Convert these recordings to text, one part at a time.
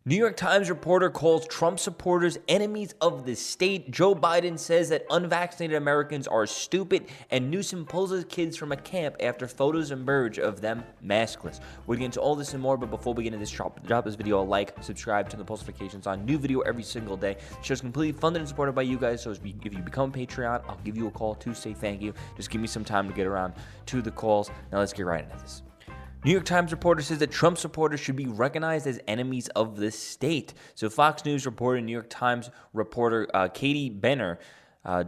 New York Times reporter calls Trump supporters enemies of the state. Joe Biden says that unvaccinated Americans are stupid, and Newsom pulls his kids from a camp after photos emerge of them maskless. We'll get into all this and more, but before we get into this, drop this video a like, subscribe, turn the post notifications on. New video every single day. The show's completely funded and supported by you guys, so if you become a Patreon, I'll give you a call to say thank you. Just give me some time to get around to the calls. Now let's get right into this. New York Times reporter says that Trump supporters should be recognized as enemies of the state. So Fox News reporter, New York Times reporter Katie Benner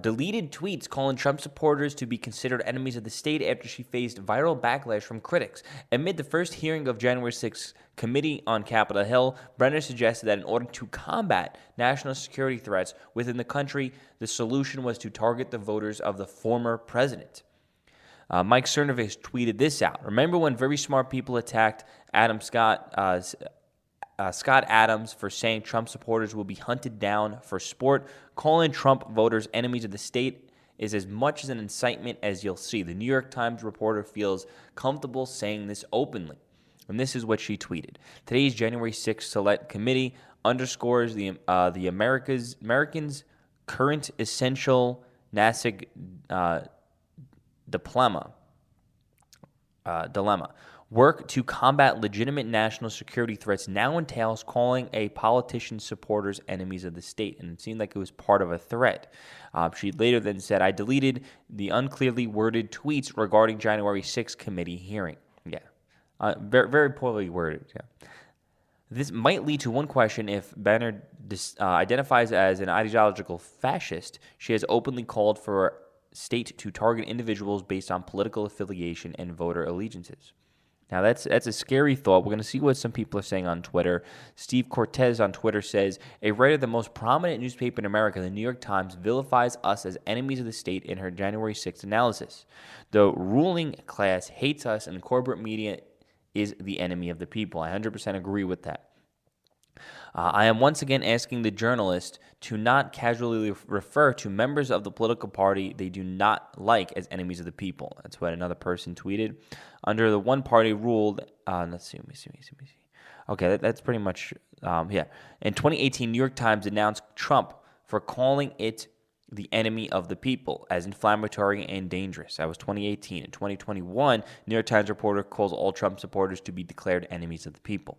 deleted tweets calling Trump supporters to be considered enemies of the state after she faced viral backlash from critics. Amid the first hearing of January 6th committee on Capitol Hill, Benner suggested that in order to combat national security threats within the country, the solution was to target the voters of the former president. Mike Cernovich tweeted this out. Remember when very smart people attacked Scott Adams for saying Trump supporters will be hunted down for sport? Calling Trump voters enemies of the state is as much as an incitement as you'll see. The New York Times reporter feels comfortable saying this openly. And this is what she tweeted. Today's January 6th Select Committee underscores the Americans' current essential NASIC dilemma. Work to combat legitimate national security threats now entails calling a politician's supporters enemies of the state, and it seemed like it was part of a threat. She later then said, I deleted the unclearly worded tweets regarding January 6th committee hearing. Yeah, very, very poorly worded, yeah. This might lead to one question. If Banner identifies as an ideological fascist, she has openly called for state to target individuals based on political affiliation and voter allegiances. Now, that's a scary thought. We're going to see what some people are saying on Twitter. Steve Cortez on Twitter says, a writer of the most prominent newspaper in America, the New York Times, vilifies us as enemies of the state in her January 6th analysis. The ruling class hates us, and corporate media is the enemy of the people. I 100% agree with that. I am once again asking the journalist to not casually refer to members of the political party they do not like as enemies of the people. That's what another person tweeted. Under the one-party rule, let's see. Okay, that's pretty much, yeah. In 2018, New York Times denounced Trump for calling it the enemy of the people as inflammatory and dangerous. That was 2018. In 2021, New York Times reporter calls all Trump supporters to be declared enemies of the people.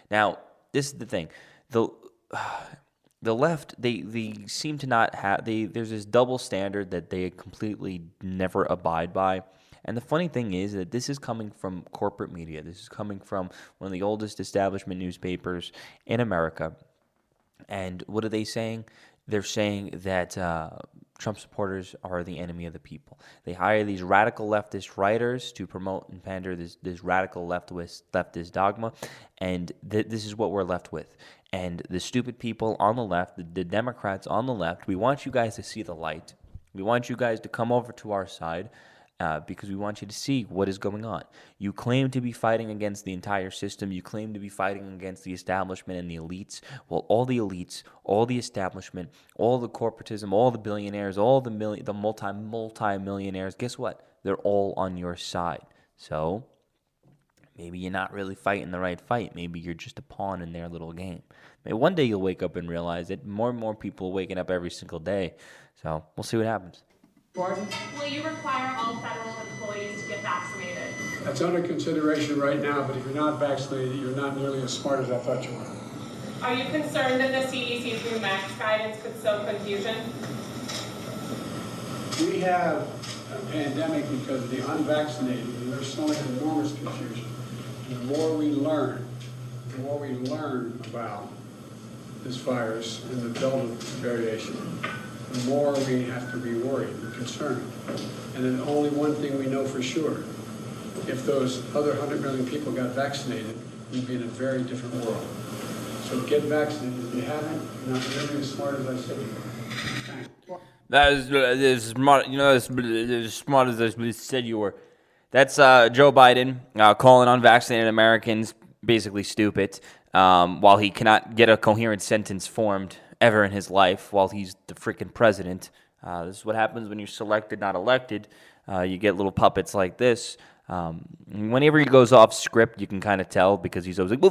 Now, this is the thing. The left, they seem to not have, there's this double standard that they completely never abide by. And the funny thing is that this is coming from corporate media. This is coming from one of the oldest establishment newspapers in America. And what are they saying? They're saying that Trump supporters are the enemy of the people. They hire these radical leftist writers to promote and pander this radical leftist dogma, and this is what we're left with. And the stupid people on the left, the Democrats on the left, we want you guys to see the light. We want you guys to come over to our side because we want you to see what is going on. You claim to be fighting against the entire system. You claim to be fighting against the establishment and the elites. Well, all the elites, all the establishment, all the corporatism, all the billionaires, all the multi-millionaires, guess what? They're all on your side. So maybe you're not really fighting the right fight. Maybe you're just a pawn in their little game. Maybe one day you'll wake up and realize that more and more people are waking up every single day. So we'll see what happens. Pardon? Will you require all federal employees to get vaccinated? That's under consideration right now, but if you're not vaccinated, you're not nearly as smart as I thought you were. Are you concerned that the CDC's new mask guidance could sow confusion? We have a pandemic because of the unvaccinated, and there's so much enormous confusion. The more we learn about this virus and the Delta variation, the more we have to be worried and concerned. And then only one thing we know for sure. If those other 100 million people got vaccinated, we'd be in a very different world. So get vaccinated. If you haven't, you're not nearly as smart as I said you were. That is smart. You know, as smart as I said you were. That's Joe Biden calling unvaccinated Americans basically stupid while he cannot get a coherent sentence formed ever in his life while he's the freaking president. This is what happens when you're selected, not elected. You get little puppets like this Whenever he goes off script, you can kind of tell because he's always like.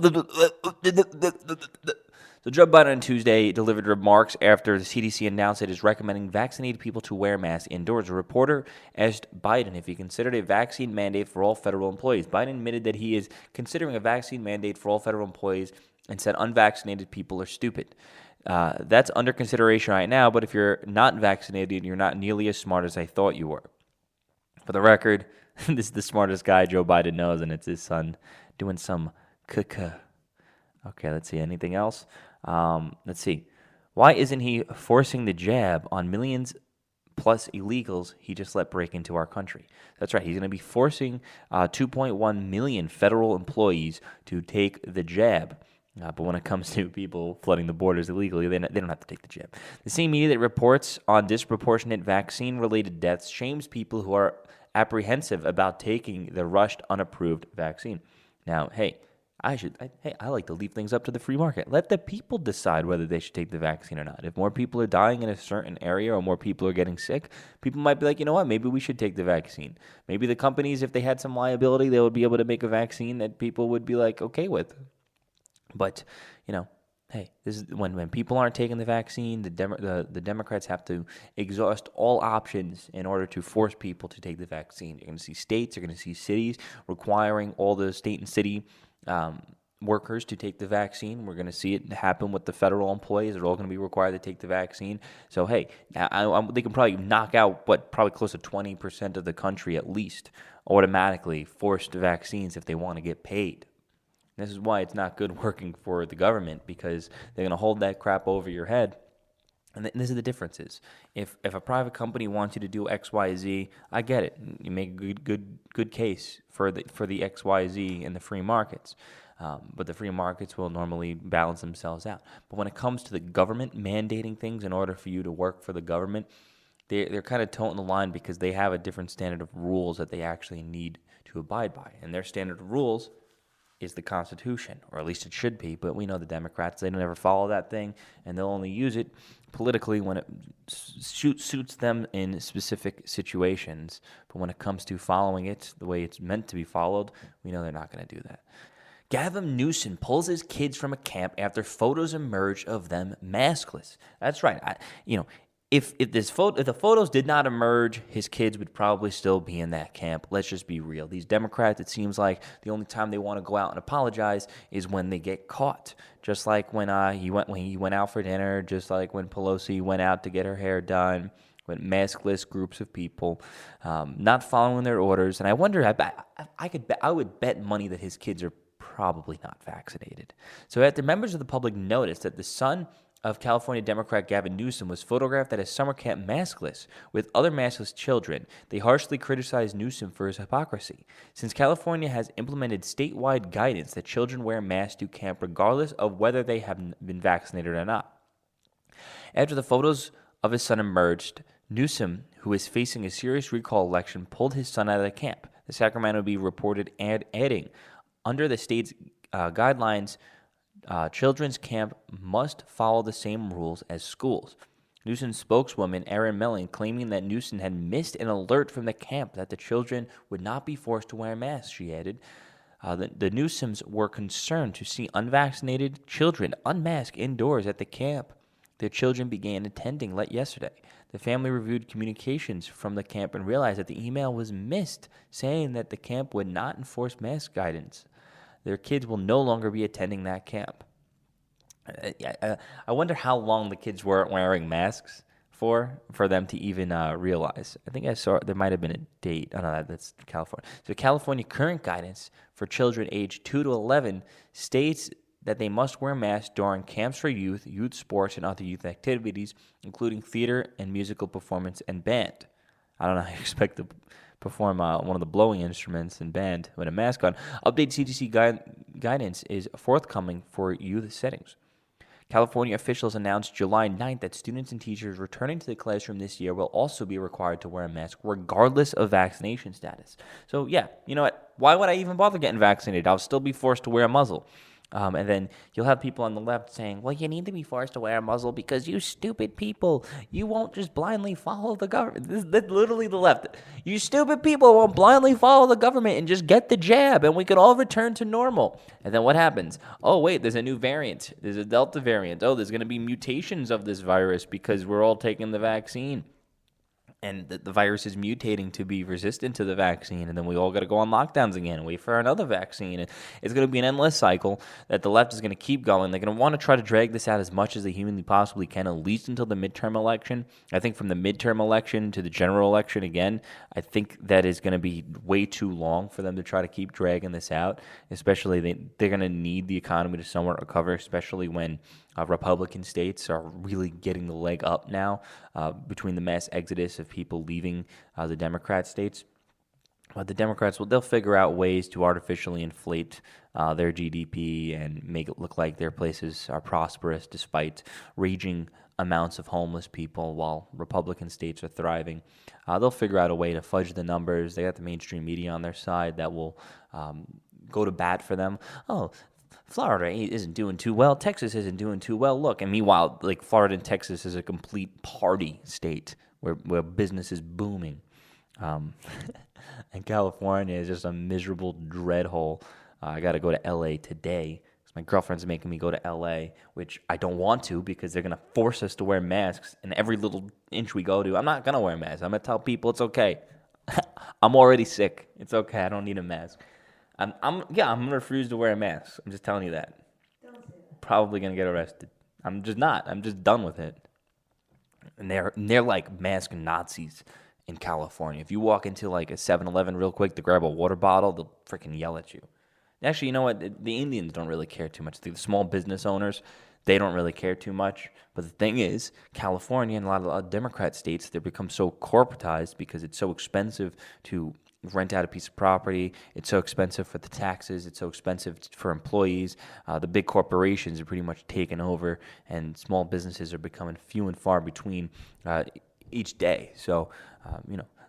So Joe Biden on Tuesday delivered remarks after the CDC announced it is recommending vaccinated people to wear masks indoors. A reporter asked Biden if he considered a vaccine mandate for all federal employees. Biden admitted that he is considering a vaccine mandate for all federal employees and said unvaccinated people are stupid. That's under consideration right now, but if you're not vaccinated, you're not nearly as smart as I thought you were. For the record, this is the smartest guy Joe Biden knows, and it's his son doing some caca. Okay, let's see. Anything else? Let's see. Why isn't he forcing the jab on millions plus illegals he just let break into our country? That's right. He's going to be forcing 2.1 million federal employees to take the jab. But when it comes to people flooding the borders illegally, they don't have to take the jab. The same media that reports on disproportionate vaccine-related deaths shames people who are apprehensive about taking the rushed, unapproved vaccine. Now, I like to leave things up to the free market. Let the people decide whether they should take the vaccine or not. If more people are dying in a certain area or more people are getting sick, people might be like, you know what, maybe we should take the vaccine. Maybe the companies, if they had some liability, they would be able to make a vaccine that people would be like okay with. But, this is when people aren't taking the vaccine, the Democrats have to exhaust all options in order to force people to take the vaccine. You're going to see states, you're going to see cities requiring all the state and city workers to take the vaccine. We're going to see it happen with the federal employees. They're all going to be required to take the vaccine. So, they can probably knock out, probably close to 20% of the country at least automatically forced vaccines if they want to get paid. This is why it's not good working for the government, because they're going to hold that crap over your head. And this is the differences. If a private company wants you to do X, Y, Z, I get it. You make a good case for the X, Y, Z in the free markets. But the free markets will normally balance themselves out. But when it comes to the government mandating things in order for you to work for the government, they're kind of toting the line because they have a different standard of rules that they actually need to abide by. And their standard of rules is the Constitution, or at least it should be. But we know the Democrats, they don't ever follow that thing, and they'll only use it politically when it suits them in specific situations. But when it comes to following it the way it's meant to be followed, we know they're not going to do that. Gavin Newsom pulls his kids from a camp after photos emerge of them maskless. That's right. If the photos did not emerge, his kids would probably still be in that camp. Let's just be real. These Democrats, it seems like the only time they want to go out and apologize is when they get caught. Just like when he went out for dinner, just like when Pelosi went out to get her hair done, when maskless groups of people not following their orders. And I wonder, I would bet money that his kids are probably not vaccinated. So after members of the public noticed that the son of California Democrat Gavin Newsom was photographed at a summer camp maskless with other maskless children, they harshly criticized Newsom for his hypocrisy. Since California has implemented statewide guidance that children wear masks to camp regardless of whether they have been vaccinated or not. After the photos of his son emerged, Newsom, who is facing a serious recall election, pulled his son out of the camp. The Sacramento Bee reported adding, under the state's guidelines, children's camp must follow the same rules as schools. Newsom's spokeswoman, Erin Melling, claiming that Newsom had missed an alert from the camp that the children would not be forced to wear masks, she added. The Newsoms were concerned to see unvaccinated children unmasked indoors at the camp. Their children began attending late yesterday. The family reviewed communications from the camp and realized that the email was missed, saying that the camp would not enforce mask guidance. Their kids will no longer be attending that camp. I wonder how long the kids weren't wearing masks for them to even realize. I think I saw there might have been a date. Oh, no, that's California. So California current guidance for children aged 2 to 11 states that they must wear masks during camps for youth, youth sports, and other youth activities, including theater and musical performance and band. I don't know how you expect to perform one of the blowing instruments in band with a mask on. Updated CDC guidance is forthcoming for youth settings. California officials announced July 9th that students and teachers returning to the classroom this year will also be required to wear a mask regardless of vaccination status. So yeah, you know what? Why would I even bother getting vaccinated? I'll still be forced to wear a muzzle. And then you'll have people on the left saying, well, you need to be forced to wear a muzzle because you stupid people, you won't just blindly follow the government. That's literally the left. You stupid people won't blindly follow the government and just get the jab and we could all return to normal. And then what happens? Oh, wait, there's a new variant. There's a Delta variant. Oh, there's going to be mutations of this virus because we're all taking the vaccine. And the virus is mutating to be resistant to the vaccine, and then we all got to go on lockdowns again and wait for another vaccine. And it's going to be an endless cycle that the left is going to keep going. They're going to want to try to drag this out as much as they humanly possibly can, at least until the midterm election. I think from the midterm election to the general election again, I think that is going to be way too long for them to try to keep dragging this out, especially they're going to need the economy to somewhat recover, especially when Republican states are really getting the leg up now between the mass exodus of people leaving the Democrat states. But the Democrats, they'll figure out ways to artificially inflate their GDP and make it look like their places are prosperous despite raging amounts of homeless people while Republican states are thriving. They'll figure out a way to fudge the numbers. They got the mainstream media on their side that will go to bat for them. Oh, Florida isn't doing too well. Texas isn't doing too well. Look, and meanwhile, like Florida and Texas is a complete party state where business is booming. And California is just a miserable dread hole. I got to go to L.A. today. My girlfriend's making me go to L.A., which I don't want to because they're going to force us to wear masks. And every little inch we go to, I'm not going to wear a mask. I'm going to tell people it's okay. I'm already sick. It's okay. I don't need a mask. I'm gonna refuse to wear a mask. I'm just telling you that. Don't say that. Probably gonna get arrested. I'm just not. I'm just done with it. And they're like mask Nazis in California. If you walk into like a 7-Eleven real quick to grab a water bottle, they'll freaking yell at you. Actually, you know what? The Indians don't really care too much. The small business owners, they don't really care too much. But the thing is, California and a lot of Democrat states, they become so corporatized because it's so expensive to rent out a piece of property. It's so expensive for the taxes. It's so expensive for employees. The big corporations are pretty much taken over, and small businesses are becoming few and far between each day. So,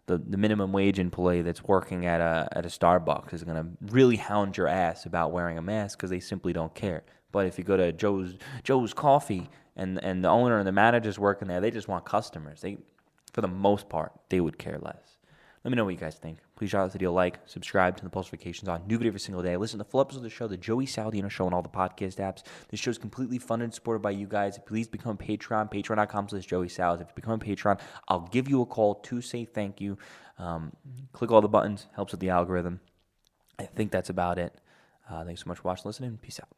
the minimum wage employee that's working at a Starbucks is going to really hound your ass about wearing a mask because they simply don't care. But if you go to Joe's Coffee and the owner and the manager's working there, they just want customers. For the most part, they would care less. Let me know what you guys think. Please drop this video a like, subscribe to the post notifications on. New video every single day. Listen to full episodes of the show, the Joey Saladino Show, on all the podcast apps. This show is completely funded and supported by you guys. Please become a Patreon, patreon.com/JoeySalas. If you become a Patreon, I'll give you a call to say thank you. Click all the buttons. Helps with the algorithm. I think that's about it. Thanks so much for watching and listening. Peace out.